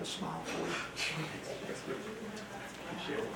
a smile for you. Appreciate it.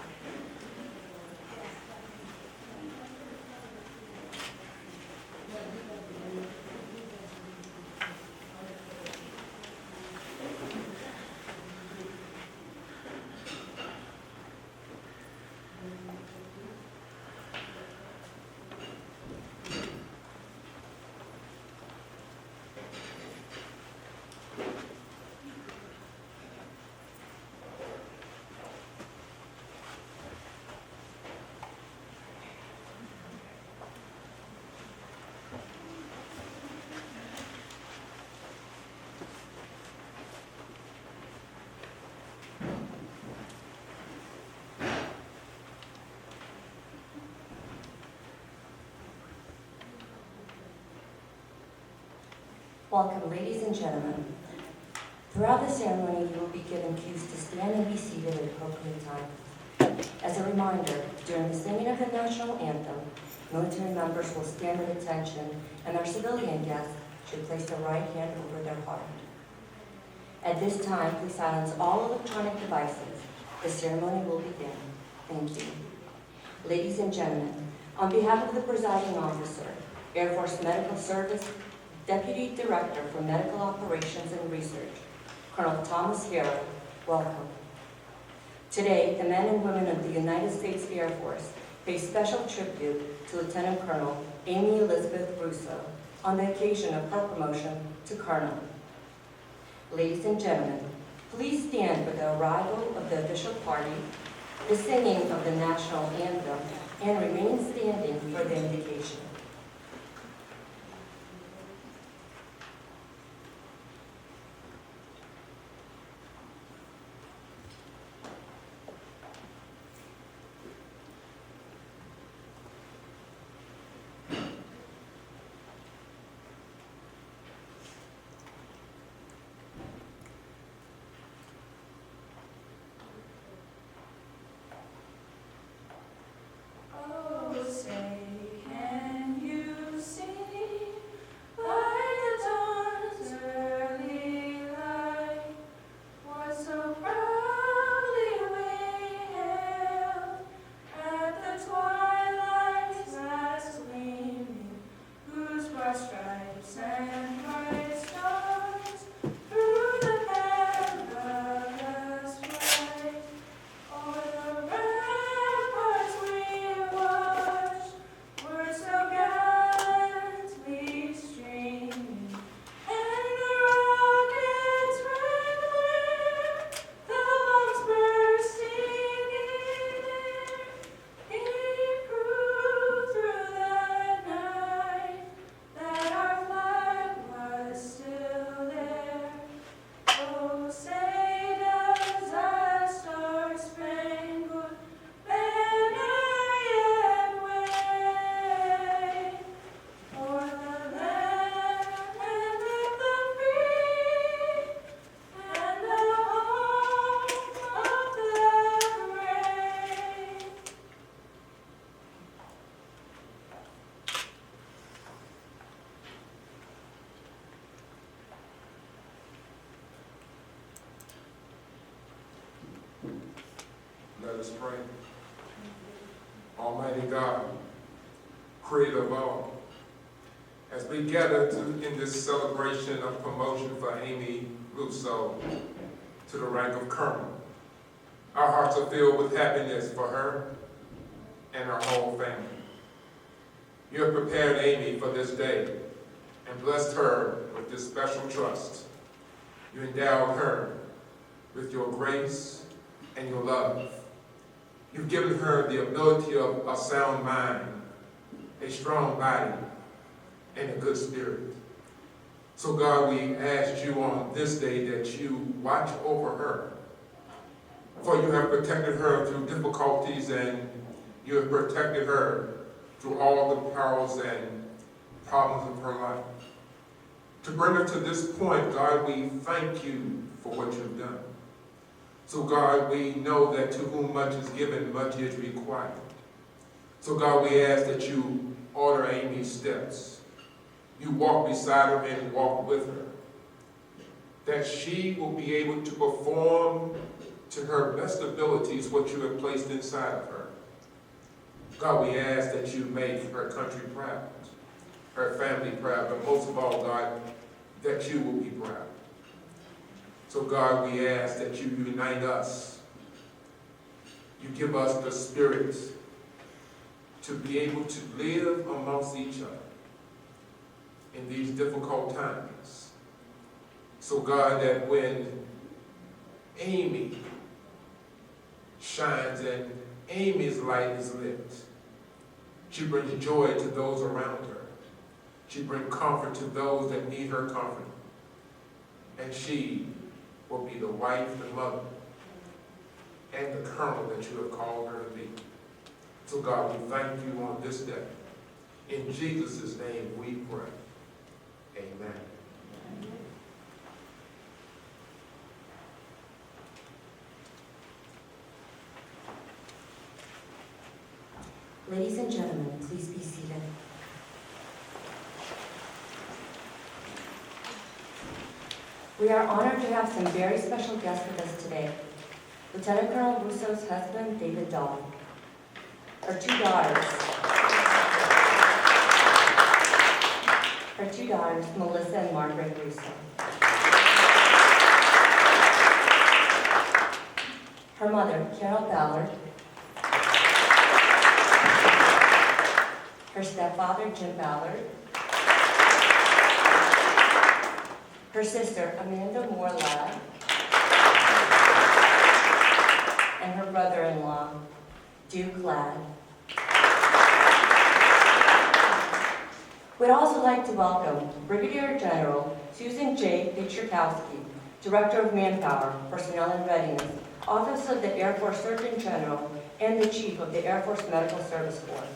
Welcome, ladies and gentlemen. Throughout the ceremony, you will be given cues to stand and be seated at appropriate times. As a reminder, during the singing of the national anthem, military members will stand at attention, and our civilian guests should place their right hand over their heart. At this time, please silence all electronic devices. The ceremony will begin. Thank you. Ladies and gentlemen, on behalf of the presiding officer, Air Force Medical Service, Deputy Director for Medical Operations and Research, Colonel Thomas Harrell, welcome. Today, the men and women of the United States Air Force pay special tribute to Lieutenant Colonel Amy Elizabeth Russo on the occasion of her promotion to Colonel. Ladies and gentlemen, please stand for the arrival of the official party, the singing of the national anthem, and remain standing for the invocation. Let us pray. Almighty God, creator of all, as we gather in this celebration of promotion for Amy Russo to the rank of colonel, our hearts are filled with happiness for her and her whole family. You have prepared Amy for this day and blessed her with this special trust. You endowed her with your grace and your love. You've given her the ability of a sound mind, a strong body, and a good spirit. So God, we ask you on this day that you watch over her. For you have protected her through difficulties, and you have protected her through all the perils and problems of her life. To bring her to this point, God, we thank you for what you've done. So God, we know that to whom much is given, much is required. So God, we ask that you order Amy's steps. You walk beside her and walk with her. that she will be able to perform to her best abilities what you have placed inside of her. God, we ask that you make her country proud, her family proud, but most of all, God, that you will be proud. So God, we ask that you unite us. You give us the spirit to be able to live amongst each other in these difficult times. So God, that when Amy shines and Amy's light is lit, she brings joy to those around her. She brings comfort to those that need her comfort. And she will be the wife, the mother, and the colonel that you have called her to be. So God, we thank you on this day. In Jesus' name we pray. Amen. Ladies and gentlemen, please be seated. We are honored to have some very special guests with us today. Lieutenant Colonel Russo's husband, David Dahl. Her two daughters, Melissa and Margaret Russo. Her mother, Carol Ballard. Her stepfather, Jim Ballard. Her sister, Amanda Moore Ladd. And her brother-in-law, Duke Ladd. We'd also like to welcome Brigadier General Susan J. Pichurkowski, Director of Manpower, Personnel and Readiness, Office of the Air Force Surgeon General, and the Chief of the Air Force Medical Service Corps.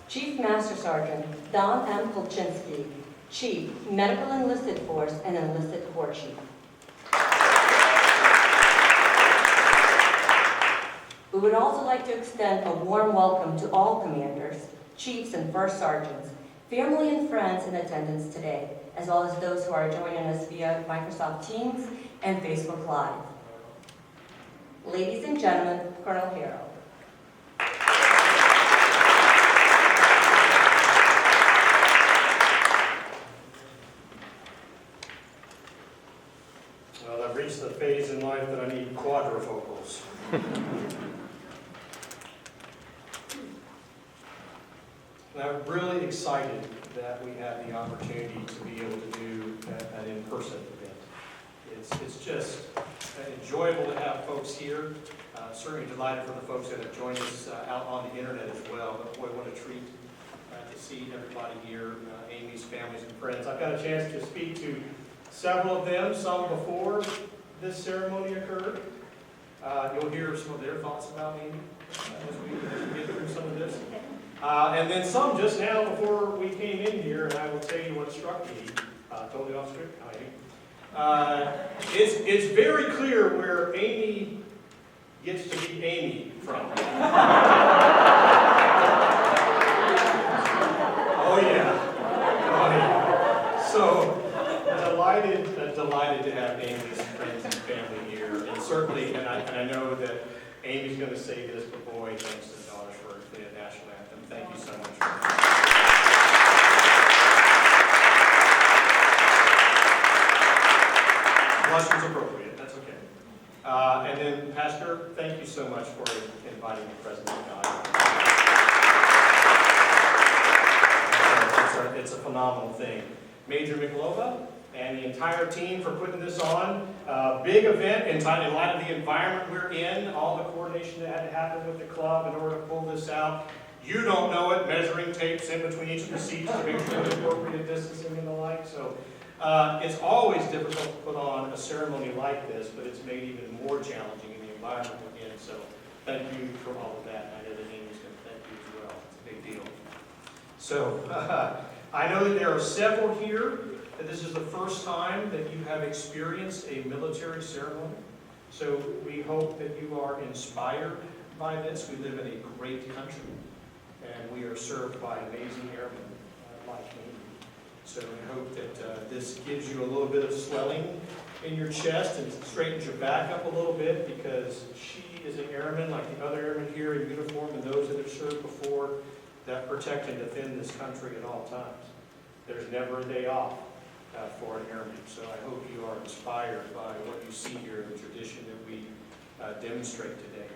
Chief Master Sergeant Don M. Polchinski, Chief, Medical Enlisted Force and Enlisted Corps Chief. We would also like to extend a warm welcome to all commanders, chiefs, and first sergeants, family and friends in attendance today, as well as those who are joining us via Microsoft Teams and Facebook Live. Ladies and gentlemen, Colonel Harrell. Well, I've reached the phase in life that I need quadrifocals. And I'm really excited that we have the opportunity to be able to do an in-person event. It's just enjoyable to have folks here. Certainly delighted for the folks that have joined us out on the internet as well. But boy, what a treat to see everybody here, Amy's families and friends. I've got a chance to speak to several of them, some before this ceremony occurred. You'll hear some of their thoughts about Amy as we get through some of this. And then some just now before we came in here, and I will tell you what struck me, totally off script, it's very clear where Amy gets to be Amy from. Oh yeah. So delighted to have Amy's friends and family here, and certainly, and I know that Amy's going to say this, but boy, thanks to the daughters for the national anthem. Thank you so much. Blushing's appropriate. That's okay. And then, Pastor, thank you so much for inviting the President of God. It's a phenomenal thing. Major Mikulova and the entire team for putting this on. Big event in light of the environment we're in, all the coordination that had to happen with the club in order to pull this out. You don't know it, measuring tapes in between each of the seats to make sure there's appropriate distancing and the like. So it's always difficult to put on a ceremony like this, but it's made even more challenging in the environment we're in. So thank you for all of that. I know that Amy's going to thank you as well. It's a big deal. So I know that there are several here that this is the first time that you have experienced a military ceremony. So we hope that you are inspired by this. We live in a great country, and we are served by amazing airmen like Amy. So I hope that this gives you a little bit of swelling in your chest and straightens your back up a little bit, because she is an airman like the other airmen here in uniform and those that have served before, that protect and defend this country at all times. There's never a day off for an airman. So I hope you are inspired by what you see here in the tradition that we demonstrate today.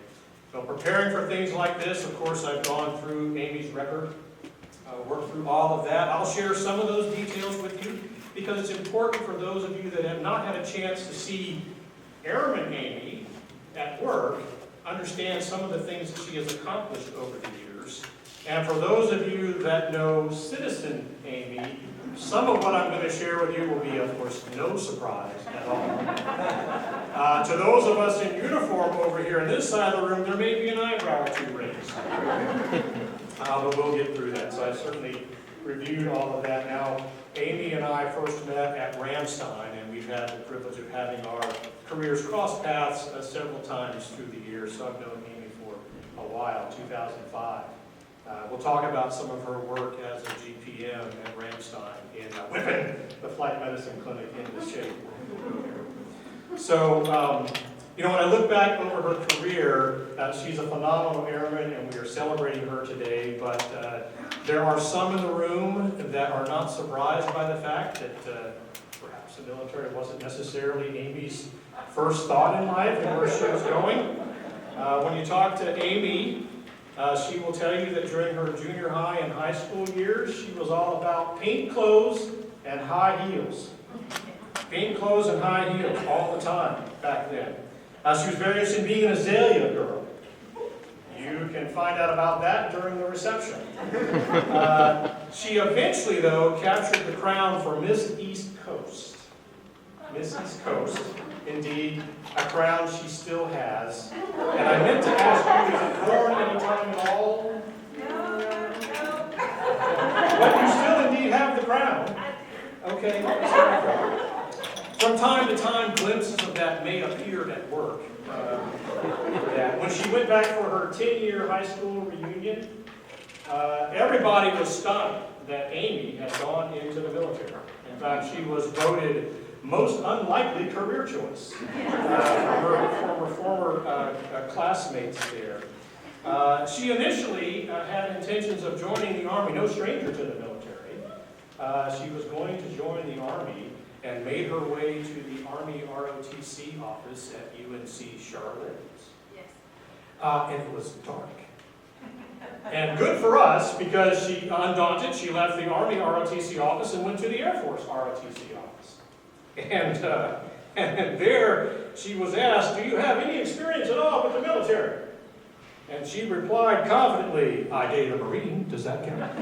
So preparing for things like this, of course, I've gone through Amy's record, worked through all of that. I'll share some of those details with you because it's important for those of you that have not had a chance to see Airman Amy at work, understand some of the things that she has accomplished over the years. And for those of you that know Citizen Amy, some of what I'm going to share with you will be, of course, no surprise at all. To those of us in uniform over here on this side of the room, there may be an eyebrow or two raised. But we'll get through that. So I certainly reviewed all of that. Now, Amy and I first met at Ramstein, and we've had the privilege of having our careers cross paths several times through the years. So I've known Amy for a while, 2005. We'll talk about some of her work as a GPM at Ramstein in whipping the flight medicine clinic into shape. So, you know, when I look back over her career, she's a phenomenal airman, and we are celebrating her today. But there are some in the room that are not surprised by the fact that perhaps the military wasn't necessarily Amy's first thought in life and where she was going. When you talk to Amy, she will tell you that during her junior high and high school years, she was all about paint clothes and high heels. Paint clothes and high heels all the time back then. She was very interested in being an azalea girl. You can find out about that during the reception. She eventually, though, captured the crown for Miss East Coast. Miss East Coast, indeed, a crown she still has. And I meant to ask you, is it worn any time at all? No. But you still indeed have the crown. Okay. From time to time, glimpses of that may appear at work. When she went back for her 10-year high school reunion, everybody was stunned that Amy had gone into the military. In fact, she was voted most unlikely career choice from her former classmates there. She initially had intentions of joining the Army, no stranger to the military. She was going to join the Army and made her way to the Army ROTC office at UNC Charlotte. Yes. And it was dark. And good for us, because she, undaunted, she left the Army ROTC office and went to the Air Force ROTC office. And there she was asked, "Do you have any experience at all with the military?" And she replied confidently, "I dated a Marine. Does that count?"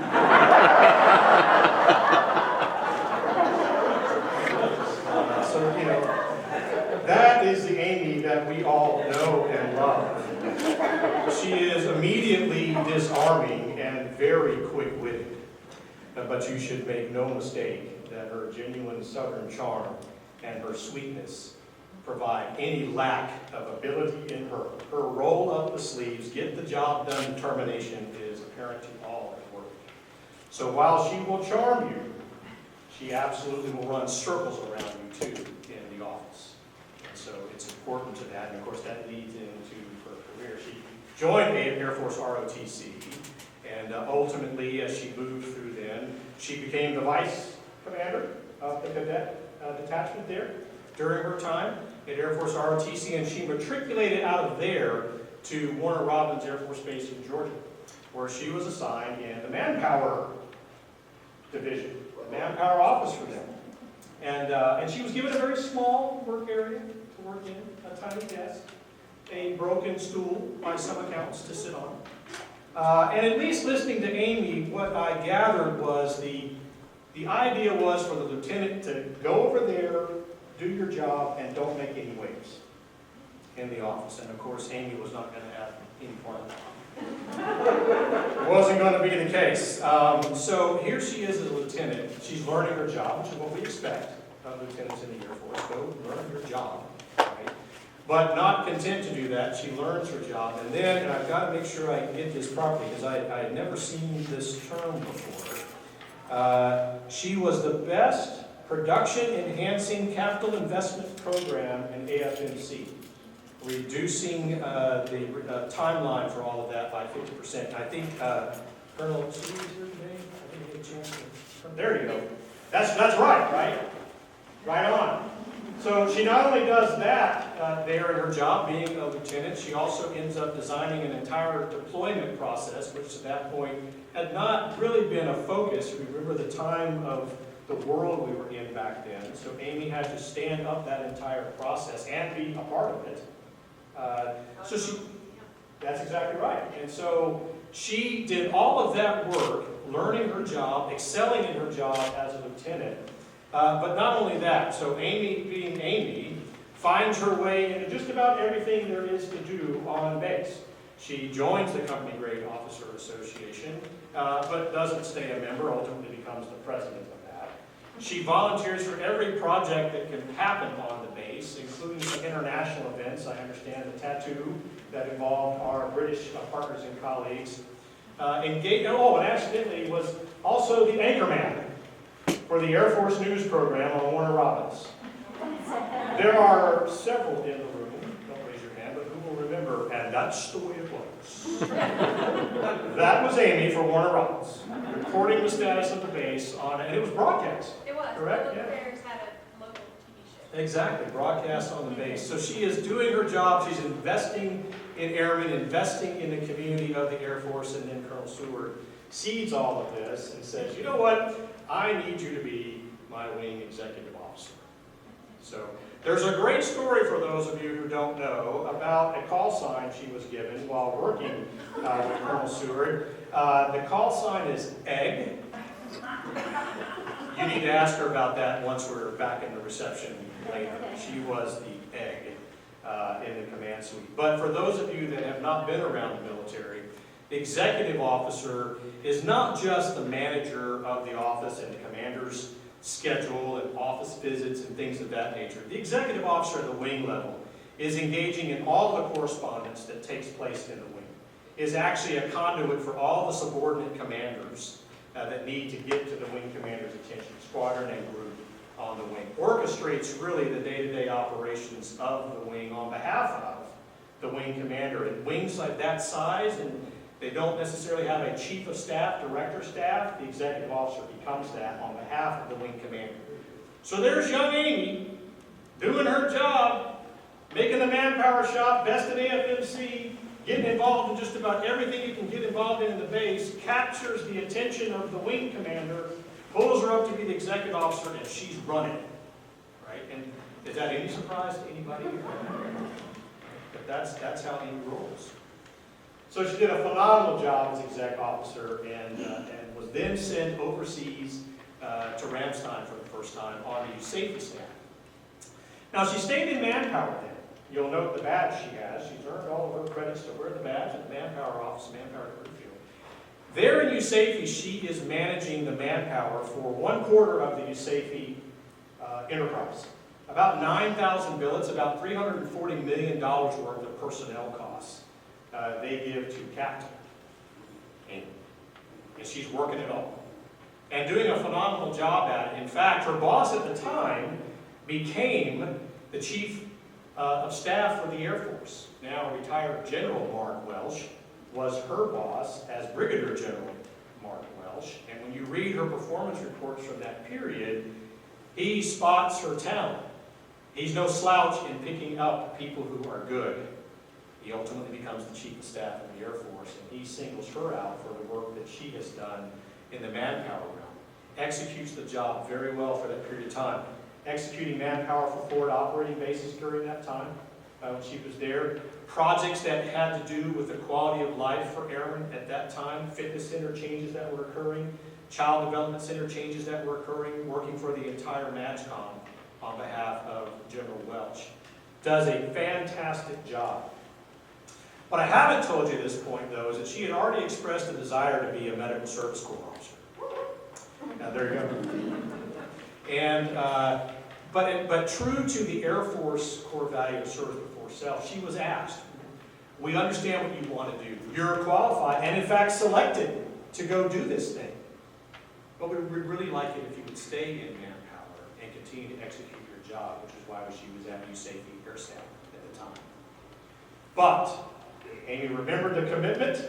So, you know, that is the Amy that we all know and love. She is immediately disarming and very quick-witted. But you should make no mistake that her genuine Southern charm and her sweetness provide any lack of ability in her. Her roll up the sleeves, get the job done determination is apparent to all at work. So while she will charm you, she absolutely will run circles around you too in the office. And so it's important to that, and of course that leads into her career. She joined Air Force ROTC, and ultimately as she moved through then, she became the vice commander of the cadet detachment there during her time at Air Force ROTC, and she matriculated out of there to Warner Robins Air Force Base in Georgia, where she was assigned in the manpower division, the manpower office for them. And she was given a very small work area to work in, a tiny desk, a broken stool by some accounts to sit on. And at least listening to Amy, what I gathered was the idea was for the lieutenant to go over there, do your job, and don't make any waves in the office. And of course, Amy was not going to have any part of that. It wasn't going to be the case. So here she is as a lieutenant. She's learning her job, which is what we expect of lieutenants in the Air Force. Go learn your job. Right? But not content to do that, she learns her job. And then, and I've got to make sure I get this properly, because I had never seen this term before, She was the best production enhancing capital investment program in AFMC, reducing the timeline for all of that by 50%. I think Colonel Sue is here today. I didn't get a chance to. There you go. That's right? Right on. So she not only does that there in her job, being a lieutenant, she also ends up designing an entire deployment process, which at that point had not really been a focus. Remember the time of the world we were in back then. So Amy had to stand up that entire process and be a part of it. That's exactly right. And so she did all of that work, learning her job, excelling in her job as a lieutenant. But not only that, so Amy, being Amy, finds her way into just about everything there is to do on base. She joins the Company Grade Officer Association, but doesn't stay a member, ultimately becomes the president of that. She volunteers for every project that can happen on the base, including some international events. I understand the tattoo that involved our British partners and colleagues. And accidentally was also the anchorman for the Air Force News program on Warner Robins. There are several in the room, don't raise your hand, but who will remember, and that's the way it was. That was Amy for Warner Robins, reporting the status of the base on, and it was broadcast. It was. Correct? The Yeah. Bears had a local TV show. Exactly, broadcast on the base. So she is doing her job, she's investing in airmen, investing in the community of the Air Force, and then Colonel Seward sees all of this and says, you know what, I need you to be my wing executive officer. So there's a great story for those of you who don't know about a call sign she was given while working with Colonel Seward. The call sign is egg. You need to ask her about that once we're back in the reception later. She was the egg in the command suite. But for those of you that have not been around the military, the executive officer is not just the manager of the office and the commander's schedule and office visits and things of that nature. The executive officer at the wing level is engaging in all the correspondence that takes place in the wing, is actually a conduit for all the subordinate commanders that need to get to the wing commander's attention, squadron and group on the wing. Orchestrates really the day-to-day operations of the wing on behalf of the wing commander. And wings like that size, and they don't necessarily have a chief of staff, director of staff, the executive officer becomes that on behalf of the wing commander. So there's young Amy doing her job, making the manpower shop, best in AFMC, getting involved in just about everything you can get involved in the base, captures the attention of the wing commander, pulls her up to be the executive officer, and she's running it. Right? And is that any surprise to anybody here? But that's how Amy rolls. So she did a phenomenal job as exec officer and was then sent overseas to Ramstein for the first time on the safety staff. Now she stayed in manpower then. You'll note the badge she has. She's earned all of her credits to wear the badge at the manpower office, manpower at Greenfield. There in USAFE, she is managing the manpower for 1/4 of the USAFE enterprise. About 9,000 billets, about $340 million worth of personnel costs they give to Captain Amy. And she's working it all. And doing a phenomenal job at it. In fact, her boss at the time became the chief of staff for the Air Force. Now retired General Mark Welsh was her boss as Brigadier General Mark Welsh. And when you read her performance reports from that period, he spots her talent. He's no slouch in picking up people who are good. He ultimately becomes the chief of staff of the Air Force, and he singles her out for the work that she has done in the manpower realm. Executes the job very well for that period of time. Executing manpower for forward operating bases during that time when she was there. Projects that had to do with the quality of life for airmen at that time. Fitness center changes that were occurring. Child development center changes that were occurring. Working for the entire MAGCOM on behalf of General Welch. Does a fantastic job. What I haven't told you at this point, though, is that she had already expressed a desire to be a medical service corps officer. Now, there you go. And, but true to the Air Force core value of service before self, she was asked, we understand what you want to do. You're qualified and, in fact, selected to go do this thing. but we would really like it if you would stay in manpower and continue to execute your job, which is why she was at USAFE Air Staff at the time. But Amy remembered the commitment.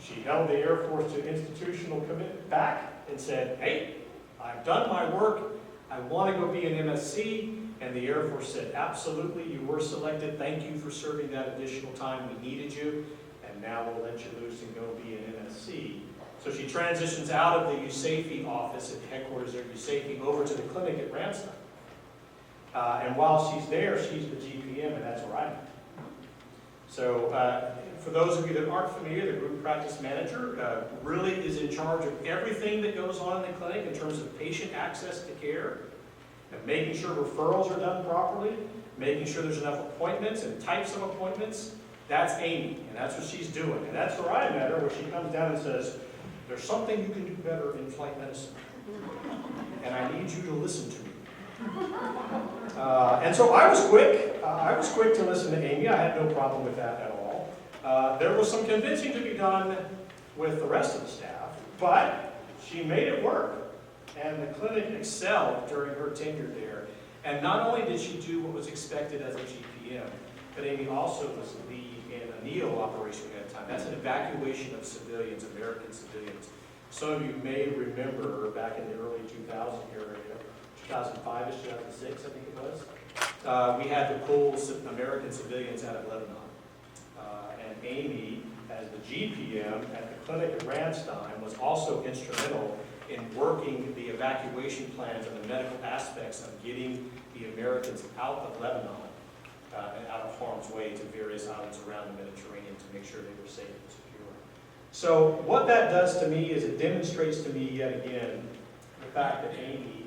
She held the Air Force to institutional commitment back and said, hey, I've done my work. I want to go be an MSC. And the Air Force said, absolutely, you were selected. Thank you for serving that additional time. We needed you. And now we'll let you loose and go be an MSC. So she transitions out of the USAFE office at the headquarters of USAFE over to the clinic at Ramstein. And while she's there, she's the GPM, and that's where I'm at. So for those of you that aren't familiar, the group practice manager really is in charge of everything that goes on in the clinic in terms of patient access to care, and making sure referrals are done properly, making sure there's enough appointments and types of appointments. That's Amy, and that's what she's doing. And that's where I met her, where she comes down and says, there's something you can do better in flight medicine, and I need you to listen to me. And so I was quick. I was quick to listen to Amy. I had no problem with that at all. There was some convincing to be done with the rest of the staff, but she made it work. And the clinic excelled during her tenure there. And not only did she do what was expected as a GPM, but Amy also was the lead in a NEO operation at the time. That's an evacuation of civilians, American civilians. Some of you may remember back in the early 2000 area, 2005-ish, 2006, I think it was. We had to pull American civilians out of Lebanon. And Amy, as the GPM at the clinic at Ramstein, was also instrumental in working the evacuation plans and the medical aspects of getting the Americans out of Lebanon and out of harm's way to various islands around the Mediterranean to make sure they were safe and secure. So what that does to me is it demonstrates to me yet again the fact that Amy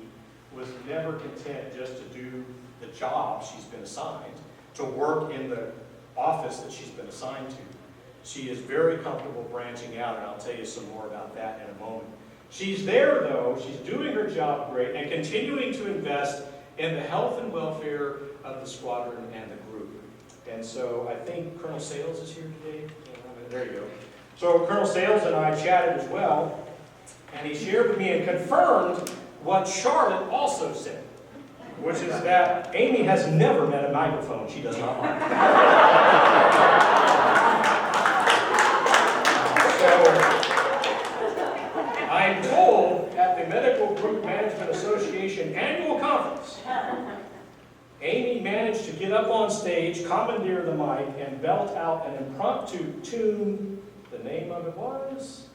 was never content just to do the job she's been assigned, to work in the office that she's been assigned to. She is very comfortable branching out, and I'll tell you some more about that in a moment. She's there, though, she's doing her job great and continuing to invest in the health and welfare of the squadron and the group. And so I think Colonel Sales is here today. There you go. So Colonel Sales and I chatted as well, and he shared with me and confirmed what Charlotte also said, which is that Amy has never met a microphone she does not like. I am told at the Medical Group Management Association annual conference, Amy managed to get up on stage, commandeer the mic, and belt out an impromptu tune. The name of it was?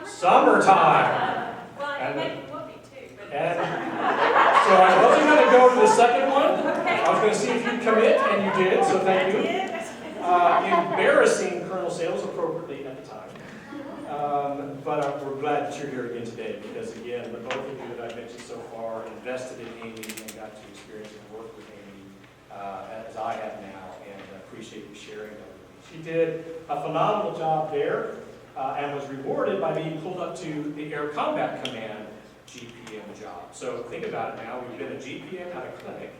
Summertime. Well, it will be too. But And so I wasn't going to go to the second one. I was going to see if you'd commit, and you did, so thank you. Embarrassing Colonel Sales appropriately at the time. But we're glad that you're here again today because, again, the both of you that I've mentioned so far invested in Amy and got to experience and work with Amy as I have now, and appreciate you sharing that with me. She did a phenomenal job there and was rewarded by being pulled up to the Air Combat Command GPM job. So think about it now. We've been a GPM at a clinic.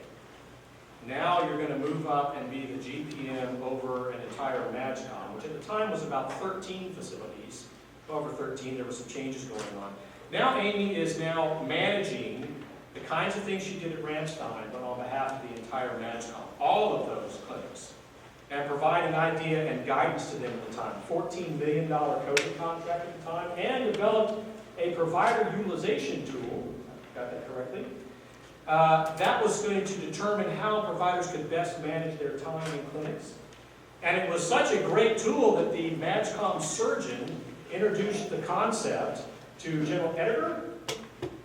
Now you're going to move up and be the GPM over an entire MAGCOM, which at the time was about 13 facilities. Over 13, there were some changes going on. Now Amy is now managing the kinds of things she did at Ramstein, but on behalf of the entire MAGCOM, all of those clinics, and providing idea and guidance to them at the time. $14 million COVID contract at the time, and developed a provider utilization tool, got that correctly, that was going to determine how providers could best manage their time in clinics. And it was such a great tool that the MAGCOM surgeon introduced the concept to General Ediger,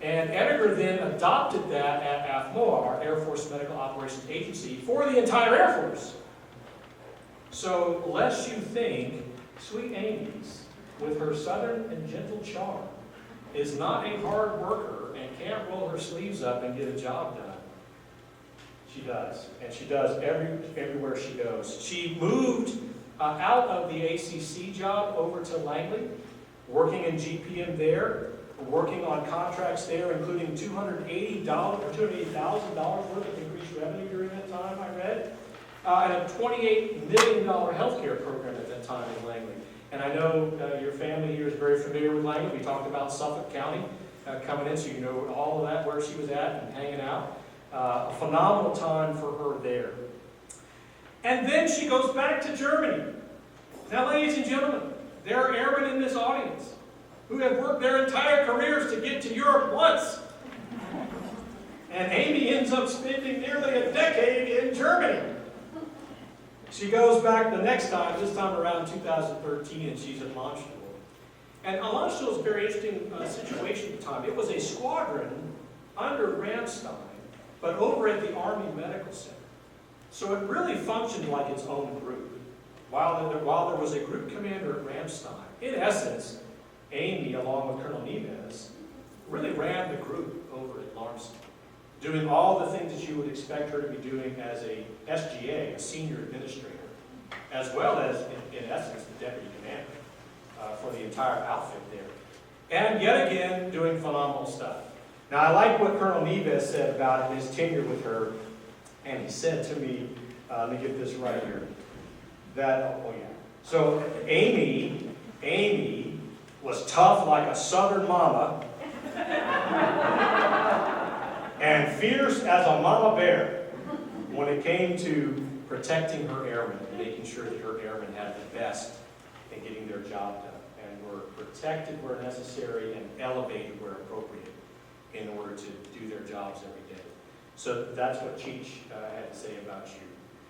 and Ediger then adopted that at AFMOA, our Air Force Medical Operations Agency, for the entire Air Force. So, lest you think, sweet Amy's, with her southern and gentle charm, is not a hard worker and can't roll her sleeves up and get a job done. She does, and she does everywhere she goes. She moved out of the ACC job over to Langley, working in GPM there, working on contracts there, including $280,000 worth of increased revenue during that time, I read, and a $28 million healthcare program at that time in Langley. And I know your family here is very familiar with Langley. We talked about Suffolk County coming in, so you know all of that, where she was at and hanging out. A phenomenal time for her there. And then she goes back to Germany. Now, ladies and gentlemen, there are airmen in this audience who have worked their entire careers to get to Europe once. And Amy ends up spending nearly a decade in Germany. She goes back the next time, this time around 2013, and she's at Landstuhl. And Landstuhl is a very interesting situation at the time. It was a squadron under Ramstein, but over at the Army Medical Center. So it really functioned like its own group. While there was a group commander at Ramstein, in essence, Amy, along with Colonel Neves, really ran the group over at Landstuhl, doing all the things that you would expect her to be doing as a SGA, a senior administrator, as well as, in essence, the deputy commander for the entire outfit there. And yet again, doing phenomenal stuff. Now, I like what Colonel Neves said about his tenure with her, and he said to me, let me get this right here, that, oh yeah. So Amy was tough like a southern mama, and fierce as a mama bear when it came to protecting her airmen, making sure that her airmen had the best in getting their job done, and were protected where necessary and elevated where appropriate in order to do their jobs every day. So that's what Cheech had to say about you.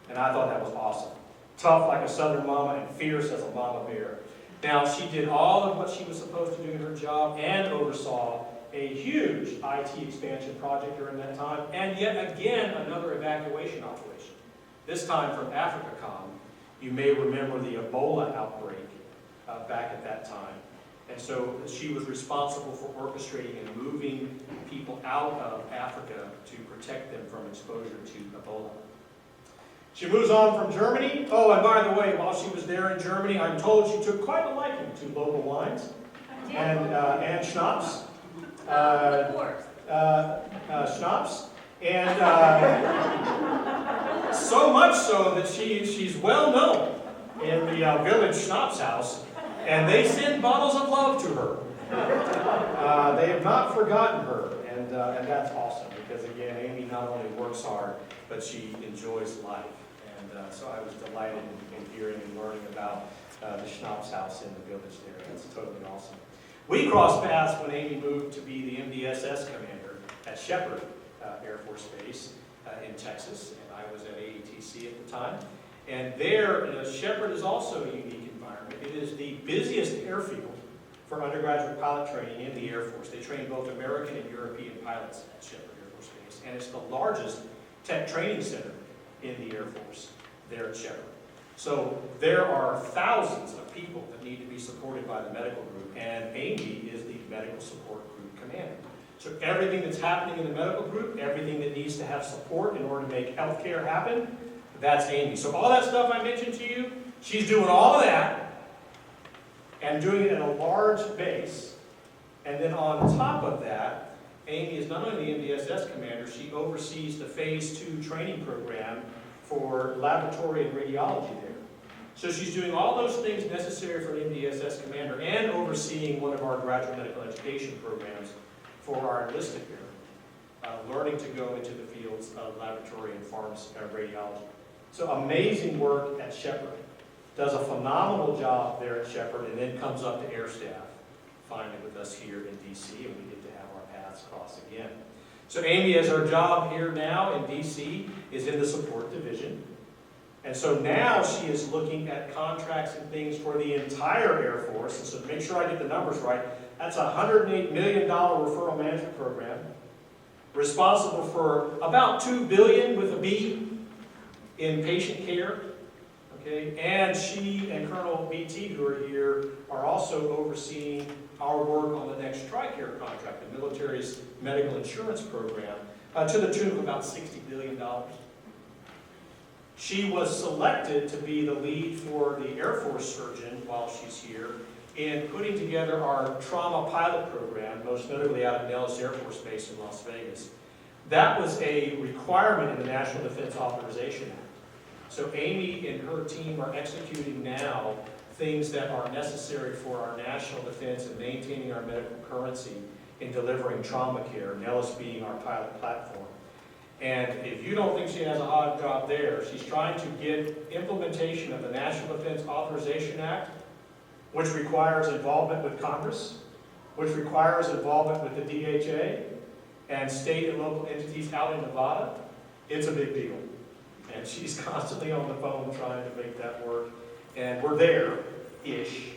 And I thought that was awesome. Tough like a southern mama and fierce as a mama bear. Now, she did all of what she was supposed to do in her job and oversaw a huge IT expansion project during that time, and yet again another evacuation operation. This time from AfricaCom. You may remember the Ebola outbreak back at that time. And so she was responsible for orchestrating and moving people out of Africa to protect them from exposure to Ebola. She moves on from Germany. Oh, and by the way, while she was there in Germany, I'm told she took quite a liking to local wines and schnapps. Schnapps. And so much so that she's well known in the village schnapps house, and they send bottles of love to her. They have not forgotten her, and that's awesome, because again, Amy not only works hard, but she enjoys life. And so I was delighted in hearing and learning about the schnapps house in the village there. That's totally awesome. We crossed paths when Amy moved to be the MDSS commander at Shepherd Air Force Base in Texas, and I was at AETC at the time. And there, Shepherd is also a unique environment. It is the busiest airfield for undergraduate pilot training in the Air Force. They train both American and European pilots at Shepherd Air Force Base, and it's the largest tech training center in the Air Force there at Shepherd. So there are thousands of people that need to be supported by the medical group, and Amy is the medical support group commander. So everything that's happening in the medical group, everything that needs to have support in order to make healthcare happen, that's Amy. So all that stuff I mentioned to you, she's doing all of that and doing it at a large base. And then on top of that, Amy is not only the MDSS commander, she oversees the Phase 2 training program for laboratory and radiology there. So she's doing all those things necessary for an MDSS commander and overseeing one of our graduate medical education programs for our enlisted airmen, learning to go into the fields of laboratory and radiology. So amazing work at Shepherd. Does a phenomenal job there at Shepherd, and then comes up to Air Staff, finally with us here in DC, and we get to have our paths cross again. So Amy, as her job here now in DC, is in the support division. And so now she is looking at contracts and things for the entire Air Force. And so to make sure I get the numbers right, that's a $108 million referral management program, responsible for about $2 billion with a B in patient care. Okay? And she and Colonel BT, who are here, are also overseeing our work on the next TRICARE contract, the military's medical insurance program, to the tune of about $60 billion. She was selected to be the lead for the Air Force surgeon while she's here in putting together our trauma pilot program, most notably out at Nellis Air Force Base in Las Vegas. That was a requirement in the National Defense Authorization Act. So Amy and her team are executing now things that are necessary for our national defense and maintaining our medical currency in delivering trauma care, Nellis being our pilot platform. And if you don't think she has a hard job there, she's trying to get implementation of the National Defense Authorization Act, which requires involvement with Congress, which requires involvement with the DHA and state and local entities out in Nevada. It's a big deal. And she's constantly on the phone trying to make that work. And we're there-ish,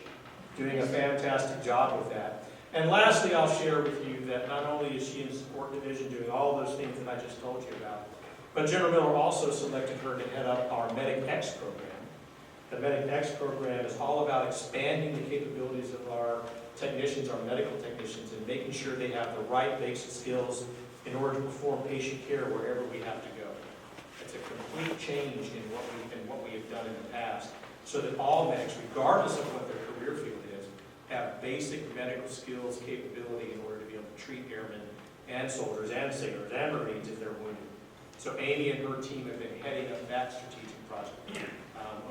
doing a fantastic job with that. And lastly, I'll share with you that not only is she in the support division doing all those things that I just told you about, but General Miller also selected her to head up our Medic X program. The Medic X program is all about expanding the capabilities of our technicians, our medical technicians, and making sure they have the right basic skills in order to perform patient care wherever we have to go. It's a complete change in what we have done in the past, so that all medics, regardless of what their career field is, have basic medical skills, capability in order to be able to treat airmen and soldiers and sailors and Marines if they're wounded. So Amy and her team have been heading up that strategic project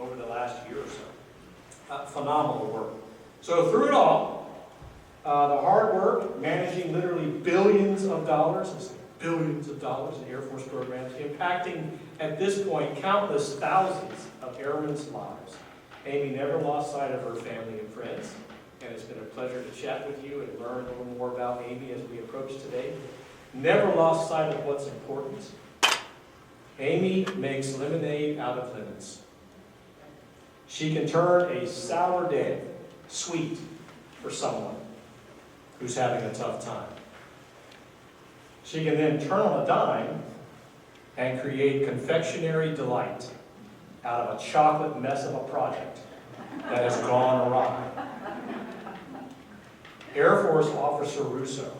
over the last year or so. Phenomenal work. So through it all, the hard work, managing literally billions of dollars in Air Force programs, impacting at this point countless thousands of airmen's lives. Amy never lost sight of her family and friends, and it's been a pleasure to chat with you and learn a little more about Amy as we approach today. Never lost sight of what's important. Amy makes lemonade out of lemons. She can turn a sour day sweet for someone who's having a tough time. She can then turn on a dime and create confectionery delight out of a chocolate mess of a project that has gone awry. Air Force Officer Russo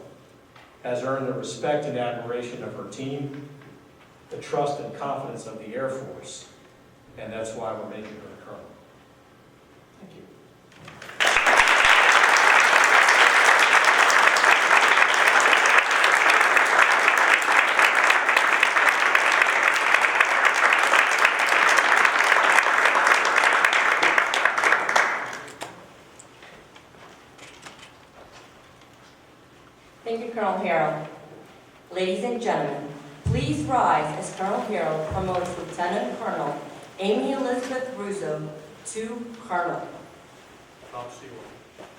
has earned the respect and admiration of her team, the trust and confidence of the Air Force, and that's why we're making her a colonel. Thank you. Thank you, Colonel Harrell. Ladies and gentlemen, please rise as Colonel Harrell promotes Lieutenant Colonel Amy Elizabeth Russo to Colonel.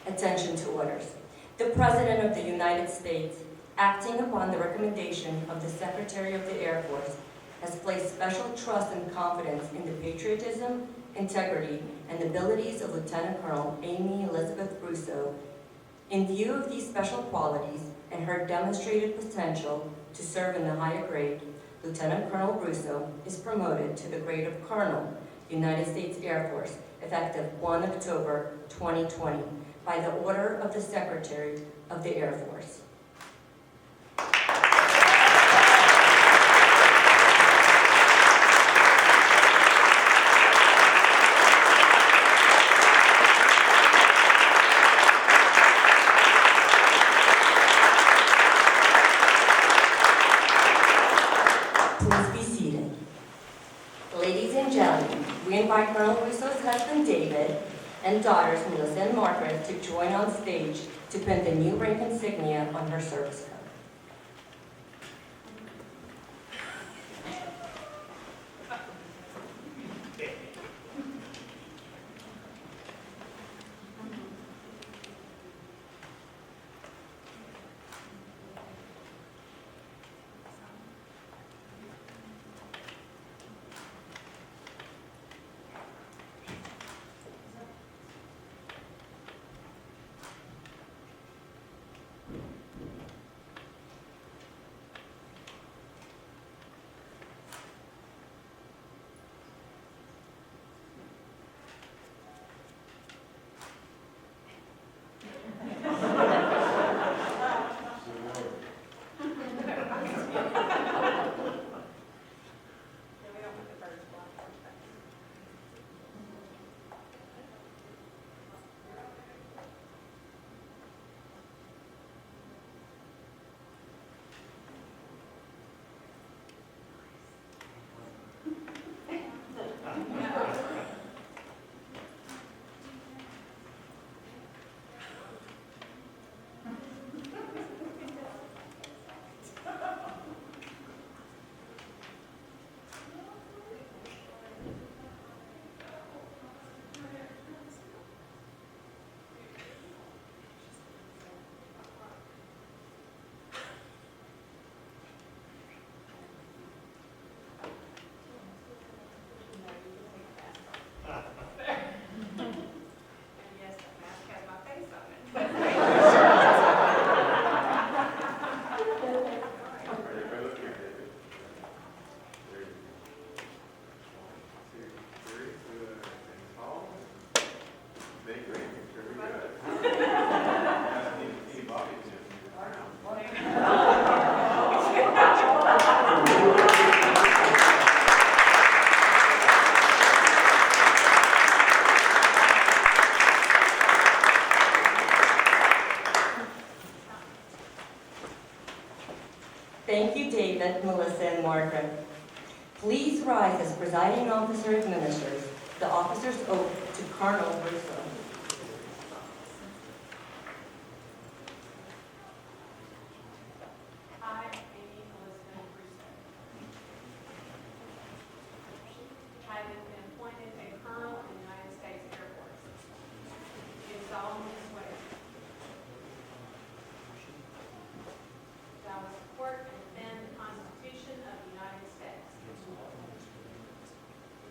Attention to orders. The President of the United States, acting upon the recommendation of the Secretary of the Air Force, has placed special trust and confidence in the patriotism, integrity, and abilities of Lieutenant Colonel Amy Elizabeth Russo. In view of these special qualities and her demonstrated potential to serve in the higher grade, Lieutenant Colonel Russo is promoted to the grade of Colonel, United States Air Force, effective 1 October 2020, by the order of the Secretary of the Air Force. Please be seated. Ladies and gentlemen, we invite Colonel Russo's husband David and daughters Melissa and Margaret to join on stage to pin the new rank insignia on her service code. presiding officer administers the officer's oath to Colonel Russo. I, Amy Elizabeth Russo, I have been appointed a colonel in the United States Air Force. Do solemnly swear that I will support and defend the Constitution of the United States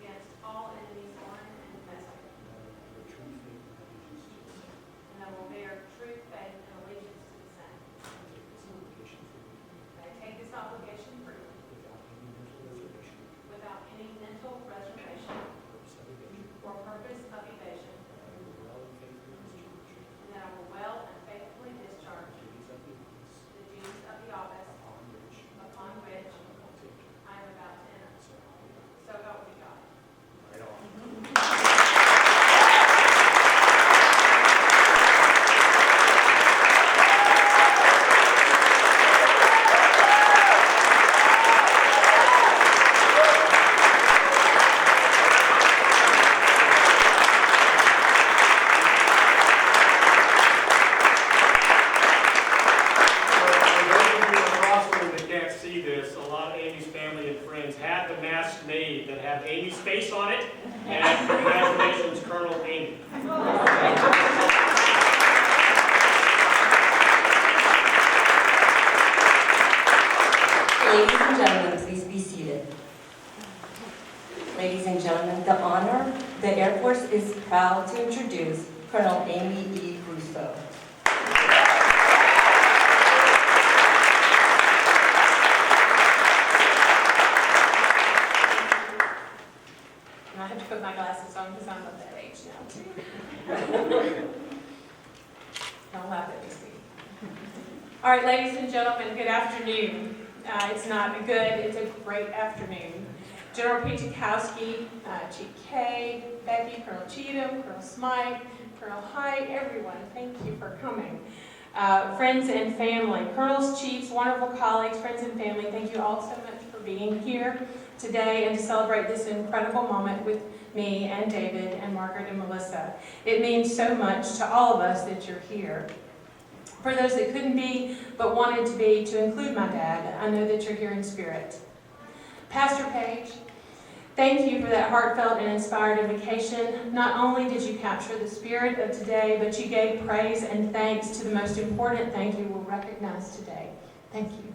against all enemies, foreign and domestic, and I will bear true faith and allegiance to the same. I take this obligation freely, without any mental reservation or purpose of evasion, and that I will well and faithfully discharge the duties of the office upon which I am about to enter. So help me God. Right on. That have Amy's face on it, and congratulations, Colonel Amy. Ladies and gentlemen, please be seated. Ladies and gentlemen, the honor, the Air Force is proud to introduce Colonel Amy E. Russo. I have to put my glasses on because I'm of that age now. Don't laugh at me, sweetie. All right, ladies and gentlemen, good afternoon. It's not good, it's a great afternoon. General Peachikowski, Chief K, Becky, Colonel Cheatham, Colonel Smythe, Colonel Hyde, everyone, thank you for coming. Friends and family, colonels, chiefs, wonderful colleagues, friends and family, thank you all so much for being here today and to celebrate this incredible moment with me and David and Margaret and Melissa. It means so much to all of us that you're here. For those that couldn't be but wanted to be, to include my dad, I know that you're here in spirit. Pastor Page, thank you for that heartfelt and inspired invocation. Not only did you capture the spirit of today, but you gave praise and thanks to the most important thank you we'll recognize today. Thank you.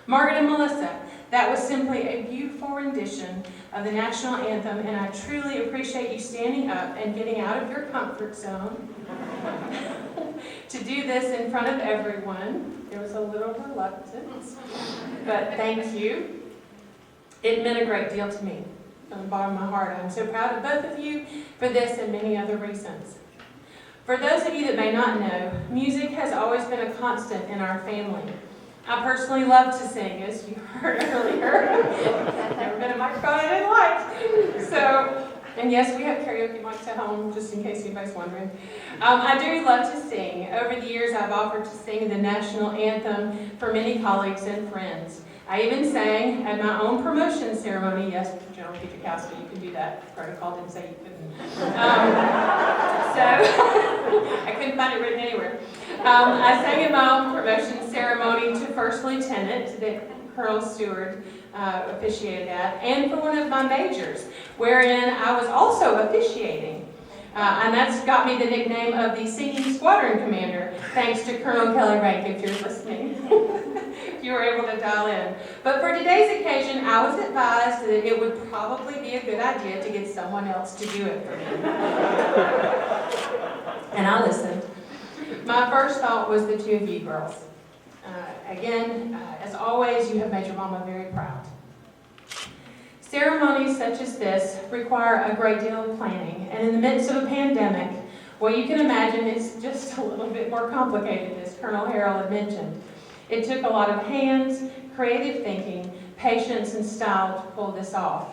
Margaret and Melissa, that was simply a beautiful rendition of the national anthem, and I truly appreciate you standing up and getting out of your comfort zone to do this in front of everyone. There was a little reluctance, but thank you. It meant a great deal to me from the bottom of my heart. I'm so proud of both of you for this and many other reasons. For those of you that may not know, music has always been a constant in our family. I personally love to sing, as you heard earlier. I've never been a microphone I didn't like. So, and yes, we have karaoke mics at home, just in case anybody's wondering. I do love to sing. Over the years, I've offered to sing the national anthem for many colleagues and friends. I even sang at my own promotion ceremony. Yes, General Peachikowski, you can do that. Protocol didn't say you couldn't. So, I couldn't find it written anywhere. I sang at my own promotion ceremony to First Lieutenant that Colonel Stewart officiated at, and for one of my majors, wherein I was also officiating. And that's got me the nickname of the Singing Squadron Commander, thanks to Colonel Kelly Rank, if you're listening. If you were able to dial in. But for today's occasion, I was advised that it would probably be a good idea to get someone else to do it for me. And I listened. My first thought was the two of you girls. As always, you have made your mama very proud. Ceremonies such as this require a great deal of planning, and in the midst of a pandemic, well, you can imagine it's just a little bit more complicated, as Colonel Harrell had mentioned. It took a lot of hands, creative thinking, patience, and style to pull this off.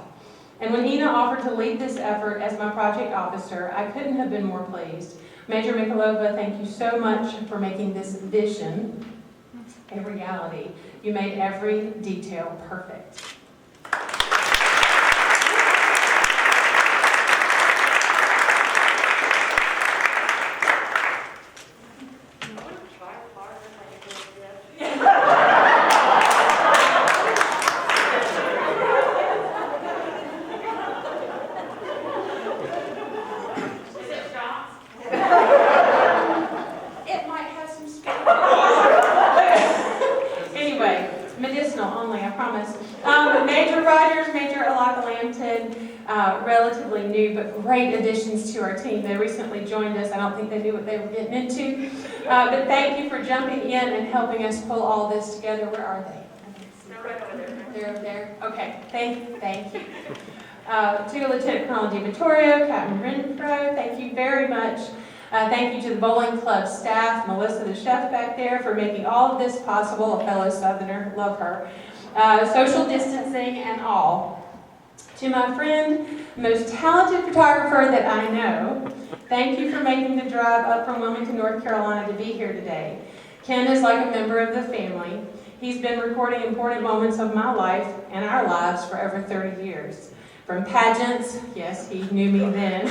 And when Ina offered to lead this effort as my project officer, I couldn't have been more pleased. Major Mikulova, thank you so much for making this vision a reality. You made every detail perfect. talented, relatively new, but great additions to our team. They recently joined us. I don't think they knew what they were getting into. But thank you for jumping in and helping us pull all this together. Where are they? They're right over there. They're over there? Okay, thank you. To Lieutenant Colonel DiVittorio, Captain Renfro, thank you very much. Thank you to the Bowling Club staff, Melissa the chef back there, for making all of this possible, a fellow Southerner, love her. Social distancing and all. To my friend, most talented photographer that I know, thank you for making the drive up from Wilmington, North Carolina to be here today. Ken is like a member of the family. He's been recording important moments of my life and our lives for over 30 years. From pageants, yes, he knew me then,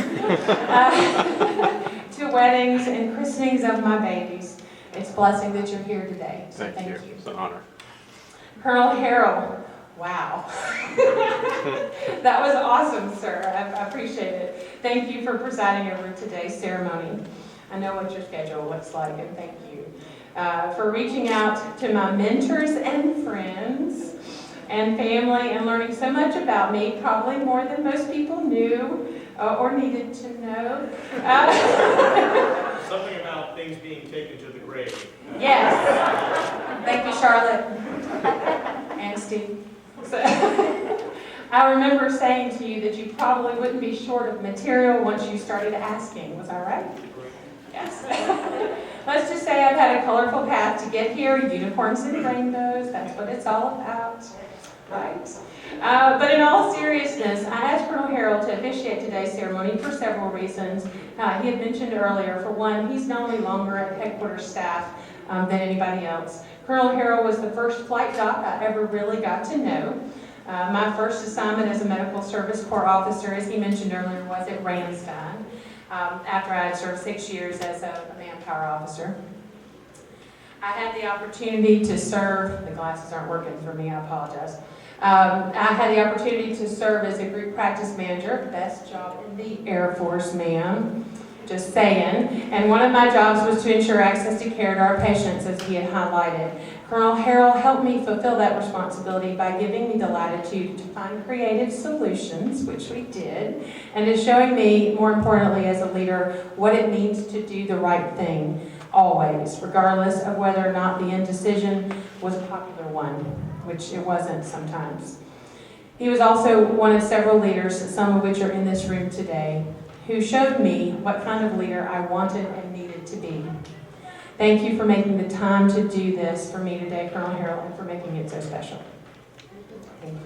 to weddings and christenings of my babies. It's a blessing that you're here today, so thank you. It's an honor. Colonel Harrell, wow. That was awesome, sir. I appreciate it. Thank you for presiding over today's ceremony. I know what your schedule looks like, and thank you. For reaching out to my mentors and friends and family and learning so much about me, probably more than most people knew or needed to know. Something about things being taken to the grave. Yes. Thank you, Charlotte and Steve. So, I remember saying to you that you probably wouldn't be short of material once you started asking. Was I right? Yes. Let's just say I've had a colorful path to get here, unicorns and rainbows, that's what it's all about, right? But in all seriousness, I asked Colonel Harrell to officiate today's ceremony for several reasons. He had mentioned earlier, for one, he's known me longer at headquarters staff than anybody else. Colonel Harrell was the first flight doc I ever really got to know. My first assignment as a Medical Service Corps officer, as he mentioned earlier, was at Ramstein. After I had served 6 years as a manpower officer. I had the opportunity to serve, the glasses aren't working for me, I apologize. I had the opportunity to serve as a group practice manager, best job in the Air Force, ma'am, just saying. And one of my jobs was to ensure access to care to our patients, as he had highlighted. Colonel Harrell helped me fulfill that responsibility by giving me the latitude to find creative solutions, which we did, and is showing me, more importantly as a leader, what it means to do the right thing, always, regardless of whether or not the indecision was a popular one, which it wasn't sometimes. He was also one of several leaders, some of which are in this room today, who showed me what kind of leader I wanted and needed to be. Thank you for making the time to do this for me today, Colonel Harrell, and for making it so special. Thank you.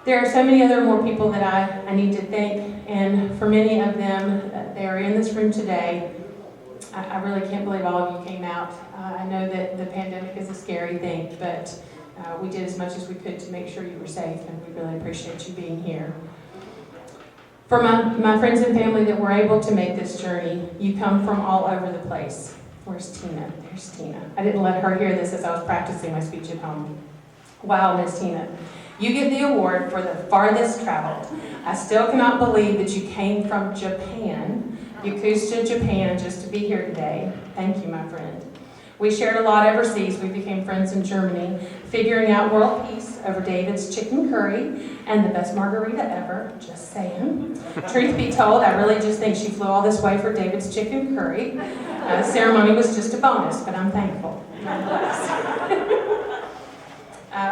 There are so many other more people that I need to thank, and for many of them, they are in this room today. I really can't believe all of you came out. I know that the pandemic is a scary thing, but we did as much as we could to make sure you were safe, and we really appreciate you being here. For my friends and family that were able to make this journey, you come from all over the place. Where's Tina? There's Tina. I didn't let her hear this as I was practicing my speech at home. Wow, Miss Tina. You get the award for the farthest traveled. I still cannot believe that you came from Japan, Yokosuka, Japan, just to be here today. Thank you, my friend. We shared a lot overseas. We became friends in Germany, figuring out world peace over David's chicken curry and the best margarita ever, just saying. Truth be told, I really just think she flew all this way for David's chicken curry. The ceremony was just a bonus, but I'm thankful.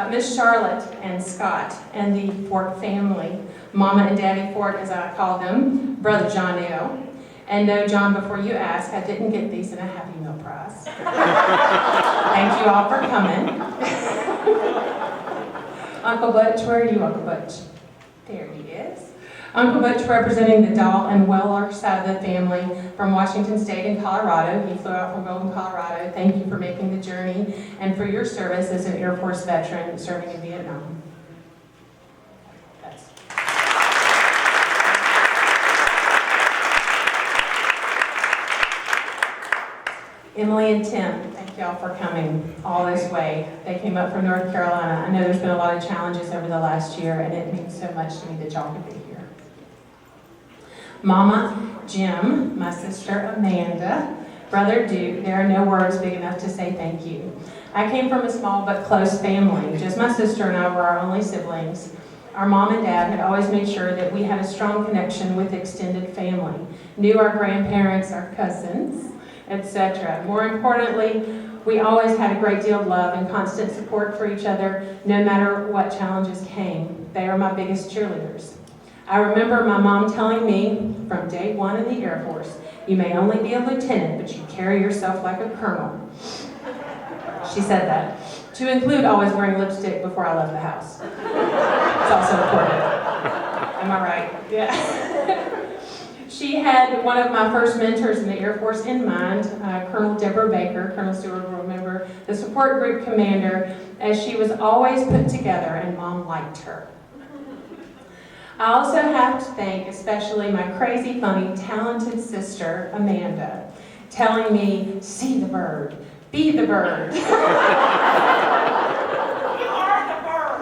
Miss Charlotte and Scott and the Fort family, Mama and Daddy Fort, as I call them, Brother John L. And no, John, before you ask, I didn't get these in a Happy Meal prize. Thank you all for coming. Uncle Butch, where are you, Uncle Butch? There he is. Uncle Butch representing the Dahl and Wellark side of the family from Washington State and Colorado. He flew out from Golden, Colorado. Thank you for making the journey and for your service as an Air Force veteran serving in Vietnam. Emily and Tim, thank y'all for coming all this way. They came up from North Carolina. I know there's been a lot of challenges over the last year, and it means so much to me that y'all could be here. Mama, Jim, my sister Amanda, Brother Duke, there are no words big enough to say thank you. I came from a small but close family. Just my sister and I were our only siblings. Our mom and dad had always made sure that we had a strong connection with extended family, knew our grandparents, our cousins, etc. More importantly, we always had a great deal of love and constant support for each other, no matter what challenges came. They are my biggest cheerleaders. I remember my mom telling me from day one in the Air Force, "You may only be a lieutenant, but you carry yourself like a colonel." She said that, to include always wearing lipstick before I left the house. It's also important. Am I right? Yeah. She had one of my first mentors in the Air Force in mind, Colonel Deborah Baker. Colonel Stewart will remember, the support group commander, as she was always put together, and Mom liked her. I also have to thank especially my crazy, funny, talented sister, Amanda, telling me, "See the bird, be the bird." You are the bird.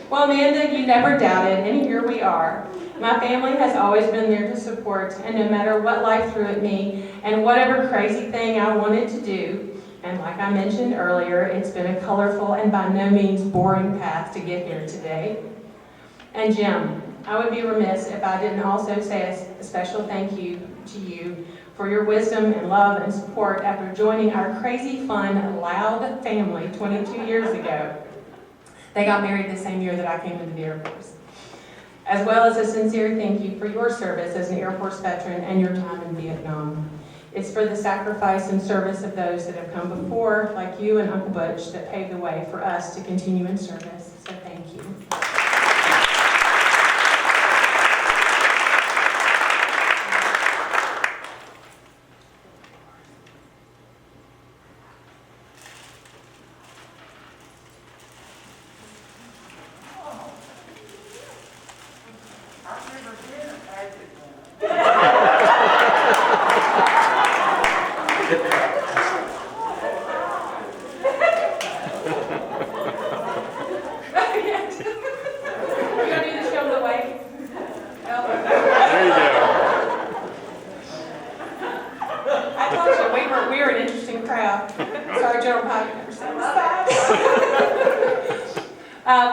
Well, Amanda, you never doubted, and here we are. My family has always been there to support, and no matter what life threw at me, and whatever crazy thing I wanted to do, and like I mentioned earlier, it's been a colorful and by no means boring path to get here today. And Jim, I would be remiss if I didn't also say a special thank you to you for your wisdom and love and support after joining our crazy, fun, loud family 22 years ago. They got married the same year that I came into the Air Force. As well as a sincere thank you for your service as an Air Force veteran and your time in Vietnam. It's for the sacrifice and service of those that have come before, like you and Uncle Butch, that paved the way for us to continue in service. So thank you.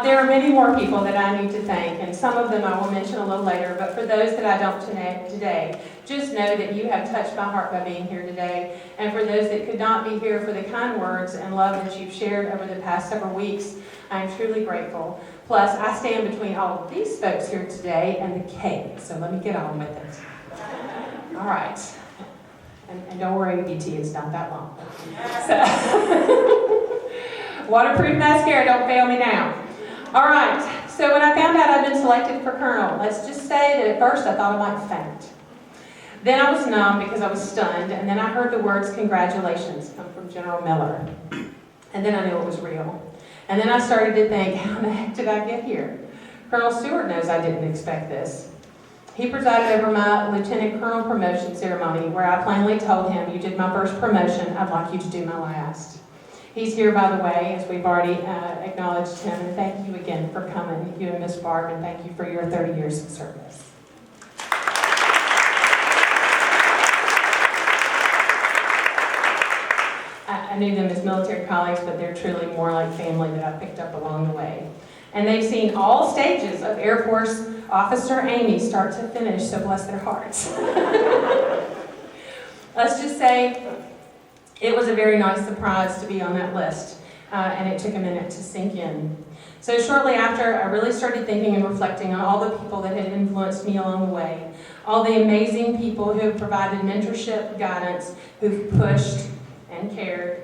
There are many more people that I need to thank, and some of them I will mention a little later, but for those that I don't today, just know that you have touched my heart by being here today, and for those that could not be here for the kind words and love that you've shared over the past several weeks, I'm truly grateful. Plus, I stand between all of these folks here today and the cake, so let me get on with it. All right. And don't worry, BT, it's not that long. So, waterproof mascara, don't fail me now. All right, so when I found out I'd been selected for colonel, let's just say that at first I thought I might faint. Then I was numb because I was stunned, and then I heard the words "congratulations" come from General Miller. And then I knew it was real. And then I started to think, how the heck did I get here? Colonel Stewart knows I didn't expect this. He presided over my lieutenant colonel promotion ceremony, where I plainly told him, "You did my first promotion, I'd like you to do my last." He's here, by the way, as we've already acknowledged him, and thank you again for coming, you and Miss Barb, and thank you for your 30 years of service. I knew them as military colleagues, but they're truly more like family that I picked up along the way. And they've seen all stages of Air Force Officer Amy start to finish, so bless their hearts. Let's just say it was a very nice surprise to be on that list, and it took a minute to sink in. So shortly after, I really started thinking and reflecting on all the people that had influenced me along the way, all the amazing people who have provided mentorship, guidance, who've pushed and cared,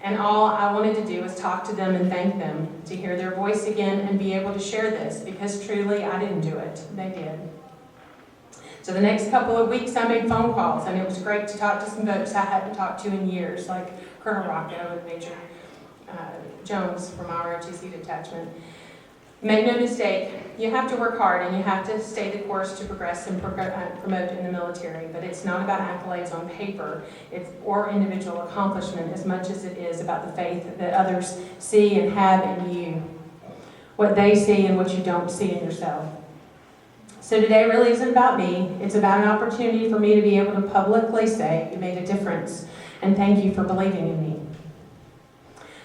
and all I wanted to do was talk to them and thank them, to hear their voice again and be able to share this, because truly I didn't do it, they did. So the next couple of weeks I made phone calls, and it was great to talk to some folks I hadn't talked to in years, like Colonel Rocco and Major Jones from our ROTC detachment. Make no mistake, you have to work hard and you have to stay the course to progress and promote in the military, but it's not about accolades on paper or individual accomplishment as much as it is about the faith that others see and have in you, what they see and what you don't see in yourself. So today really isn't about me. It's about an opportunity for me to be able to publicly say you made a difference, and thank you for believing in me.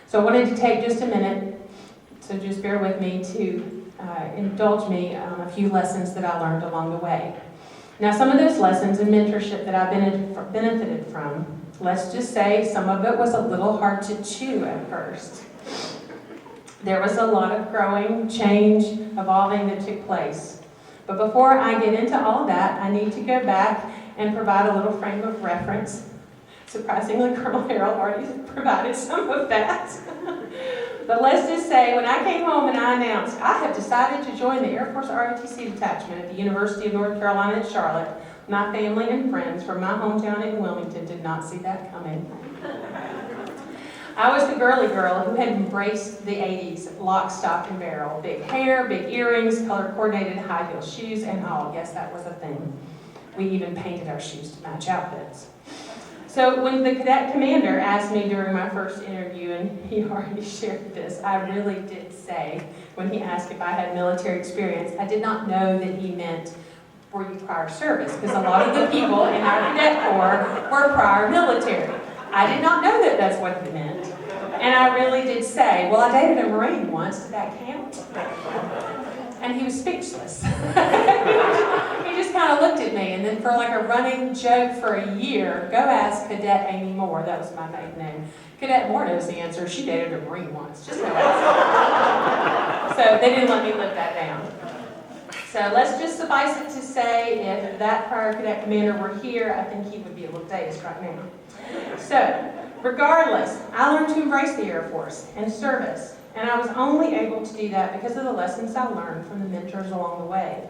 So I wanted to take just a minute, so just bear with me, to indulge me on a few lessons that I learned along the way. Now, some of those lessons and mentorship that I've benefited from, let's just say some of it was a little hard to chew at first. There was a lot of growing, change, evolving that took place. But before I get into all of that, I need to go back and provide a little frame of reference. Surprisingly, Colonel Harold already provided some of that. But let's just say, when I came home and I announced, I have decided to join the Air Force ROTC detachment at the University of North Carolina at Charlotte, my family and friends from my hometown in Wilmington did not see that coming. I was the girly girl who had embraced the 80s, lock, stock, and barrel. Big hair, big earrings, color-coordinated high-heel shoes, and all. Yes, that was a thing. We even painted our shoes to match outfits. So when the cadet commander asked me during my first interview, and he already shared this, I really did say, when he asked if I had military experience, I did not know that he meant, were you prior service? Because a lot of the people in our cadet corps were prior military. I did not know that that's what he meant. And I really did say, well, I dated a Marine once, did that count? And he was speechless. He just kind of looked at me, and then for like a running joke for a year, go ask Cadet Amy Moore, that was my maiden name. Cadet Moore knows the answer, she dated a Marine once, just go ask. So they didn't let me live that down. So let's just suffice it to say, if that prior cadet commander were here, I think he would be a little dazed right now. So, regardless, I learned to embrace the Air Force and service. And I was only able to do that because of the lessons I learned from the mentors along the way.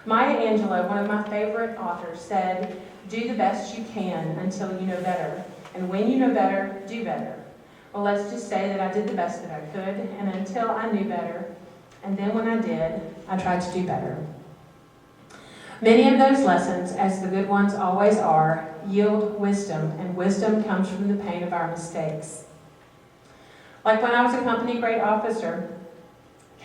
Maya Angelou, one of my favorite authors, said, do the best you can until you know better. And when you know better, do better. Well, let's just say that I did the best that I could, and until I knew better, and then when I did, I tried to do better. Many of those lessons, as the good ones always are, yield wisdom, and wisdom comes from the pain of our mistakes. Like when I was a company grade officer,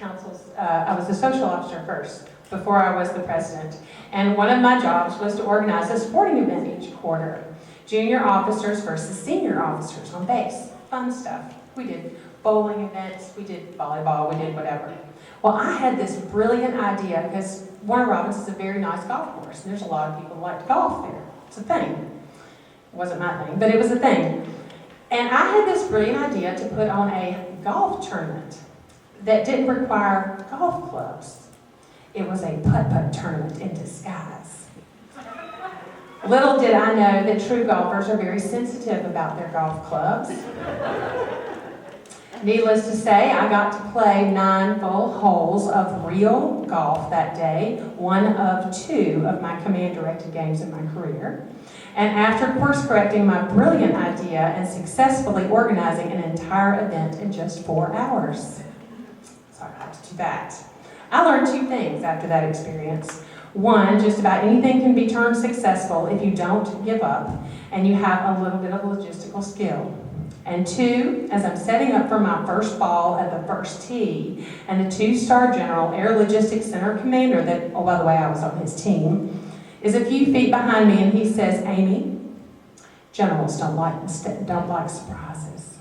I was a social officer first, before I was the president. And one of my jobs was to organize a sporting event each quarter. Junior officers versus senior officers on base. Fun stuff. We did bowling events, we did volleyball, we did whatever. Well, I had this brilliant idea, because Warner Robins is a very nice golf course, and there's a lot of people who like to golf there. It's a thing. It wasn't my thing, but it was a thing. And I had this brilliant idea to put on a golf tournament that didn't require golf clubs. It was a putt-putt tournament in disguise. Little did I know that true golfers are very sensitive about their golf clubs. Needless to say, I got to play 9 full holes of real golf that day, one of 2 of my command-directed games in my career. And after course correcting my brilliant idea and successfully organizing an entire event in just 4 hours. So I had to do that. I learned 2 things after that experience. 1, just about anything can be turned successful if you don't give up and you have a little bit of logistical skill. And 2, as I'm setting up for my first ball at the first tee, and the 2-star general, Air Logistics Center commander, that, oh, by the way, I was on his team, is a few feet behind me, and he says, Amy, generals don't like surprises.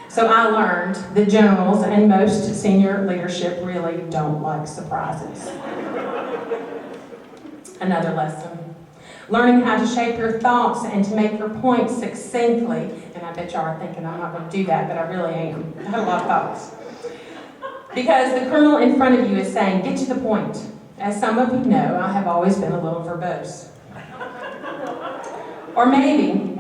So I learned that generals and most senior leadership really don't like surprises. Another lesson. Learning how to shape your thoughts and to make your points succinctly. And I bet y'all are thinking I'm not going to do that, but I really am. I had a lot of thoughts. Because the colonel in front of you is saying, get to the point. As some of you know, I have always been a little verbose. Or maybe,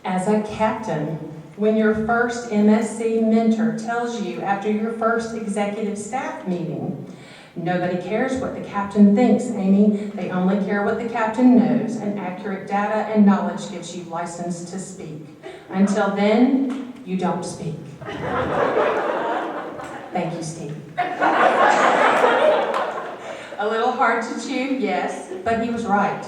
as a captain, when your first MSC mentor tells you after your first executive staff meeting, nobody cares what the captain thinks, Amy. They only care what the captain knows, and accurate data and knowledge gives you license to speak. Until then, you don't speak. Thank you, Steve. A little hard to chew, yes, but he was right.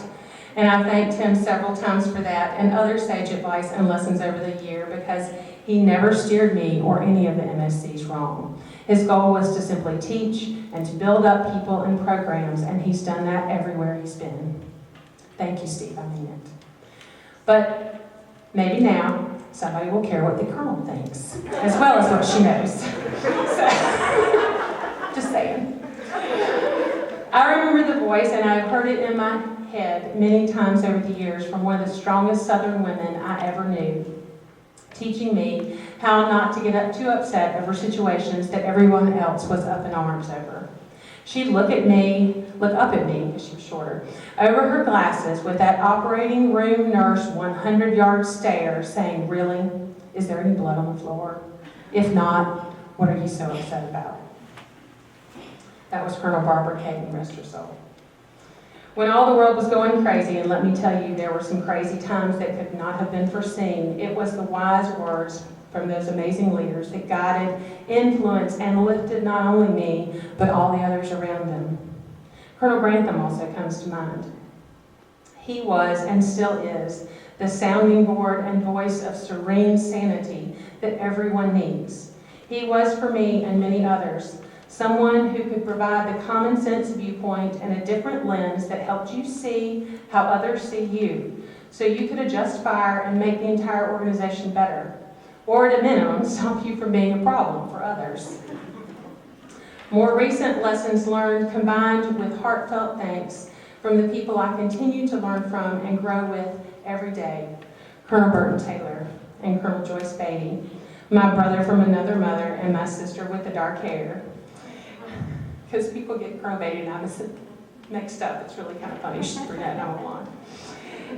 And I thanked him several times for that and other sage advice and lessons over the year, because he never steered me or any of the MSCs wrong. His goal was to simply teach and to build up people and programs, and he's done that everywhere he's been. Thank you, Steve, I mean it. But maybe now somebody will care what the Colonel thinks, as well as what she knows. So, just saying. I remember the voice, and I've heard it in my head many times over the years from one of the strongest Southern women I ever knew, teaching me how not to get too upset over situations that everyone else was up in arms over. She'd look up at me, because she was shorter, over her glasses with that operating room nurse 100-yard stare, saying, "Really? Is there any blood on the floor? If not, what are you so upset about?" That was Colonel Barbara Caden, rest her soul. When all the world was going crazy, and let me tell you, there were some crazy times that could not have been foreseen, it was the wise words from those amazing leaders that guided, influenced, and lifted not only me, but all the others around them. Colonel Grantham also comes to mind. He was, and still is, the sounding board and voice of serene sanity that everyone needs. He was, for me and many others, someone who could provide the common sense viewpoint and a different lens that helped you see how others see you, so you could adjust fire and make the entire organization better, or at a minimum, stop you from being a problem for others. More recent lessons learned combined with heartfelt thanks from the people I continue to learn from and grow with every day, Colonel Burton Taylor and Colonel Joyce Beatty, my brother from another mother and my sister with the dark hair. Because people get Colonel Beatty and I mixed up. It's really kind of funny. She's brunette and I'm blonde.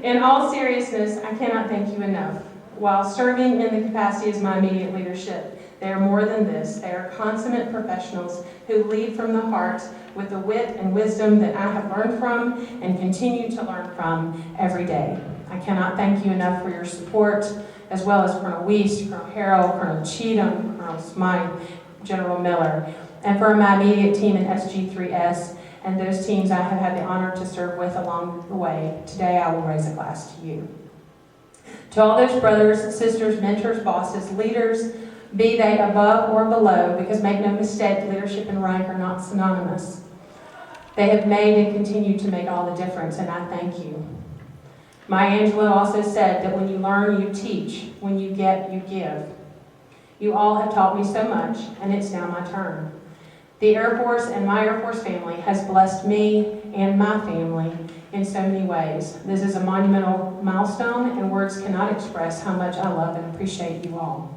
In all seriousness, I cannot thank you enough. While serving in the capacity as my immediate leadership, they are more than this. They are consummate professionals who lead from the heart with the wit and wisdom that I have learned from and continue to learn from every day. I cannot thank you enough for your support, as well as Colonel Wiest, Colonel Harrell, Colonel Cheatham, Colonel Smythe, General Miller, and for my immediate team in SG3S and those teams I have had the honor to serve with along the way. Today I will raise a glass to you. To all those brothers, sisters, mentors, bosses, leaders, be they above or below, because make no mistake, leadership and rank are not synonymous. They have made and continue to make all the difference, and I thank you. Maya Angelou also said that when you learn, you teach. When you get, you give. You all have taught me so much, and it's now my turn. The Air Force and my Air Force family has blessed me and my family in so many ways. This is a monumental milestone, and words cannot express how much I love and appreciate you all.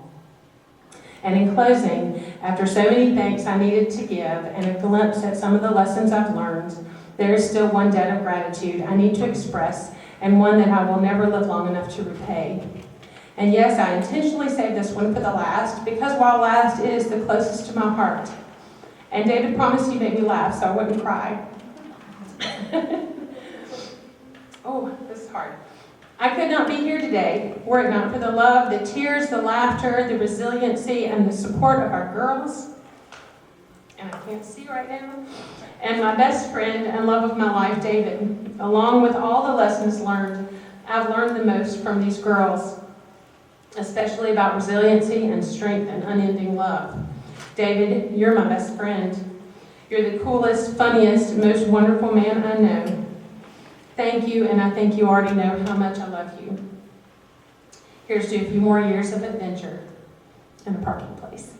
And in closing, after so many thanks I needed to give and a glimpse at some of the lessons I've learned, there is still one debt of gratitude I need to express, and one that I will never live long enough to repay. And yes, I intentionally saved this one for the last, because while last, it is the closest to my heart. And David promised he'd make me laugh, so I wouldn't cry. Oh, this is hard. I could not be here today were it not for the love, the tears, the laughter, the resiliency, and the support of our girls. And I can't see right now. And my best friend and love of my life, David. Along with all the lessons learned, I've learned the most from these girls, especially about resiliency and strength and unending love. David, you're my best friend. You're the coolest, funniest, most wonderful man I know. Thank you, and I think you already know how much I love you. Here's to a few more years of adventure in a parking place.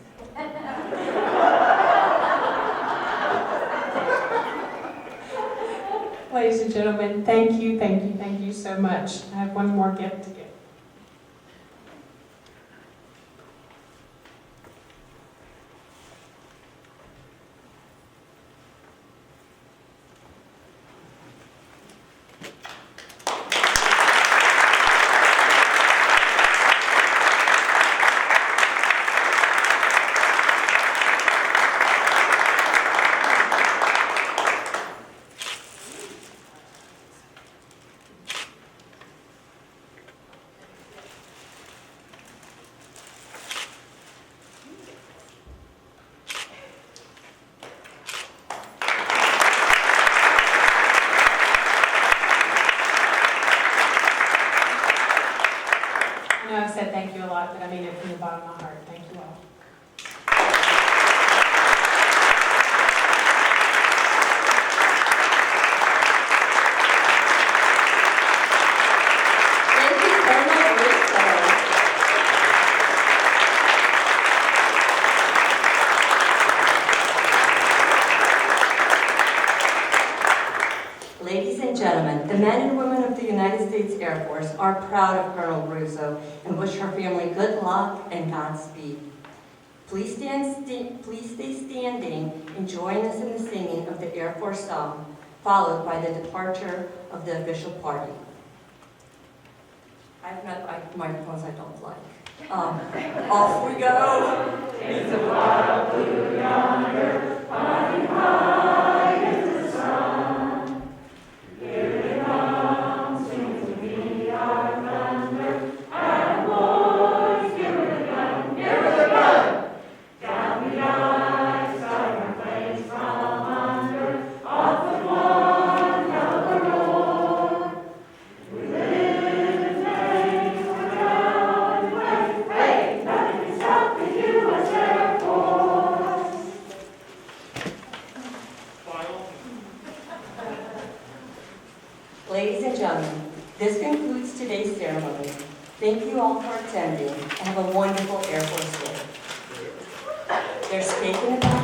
Ladies and gentlemen, thank you so much. I have one more gift to give. lot that I mean it from the bottom of my heart. Thank you all. Thank you, Colonel Russo. Ladies and gentlemen, the men and women of the United States Air Force are proud of Colonel Russo and wish her family good luck and Godspeed. Please stay standing and join us in the singing of the Air Force song, followed by the departure of the official party. I have microphones I don't like. Off we go. It's a wild blue yonder, flying high into the sun. Here it comes, sing to me our thunder, and boys, give her the gun, give her the gun. Down the ice, siren flames from under, off with one hell of a roar. We live in flames, we're down in flames, hey, nothing can stop the U.S. Air Force. Final. Ladies and gentlemen, this concludes today's ceremony. Thank you all for attending and have a wonderful Air Force Day. There's cake in the back.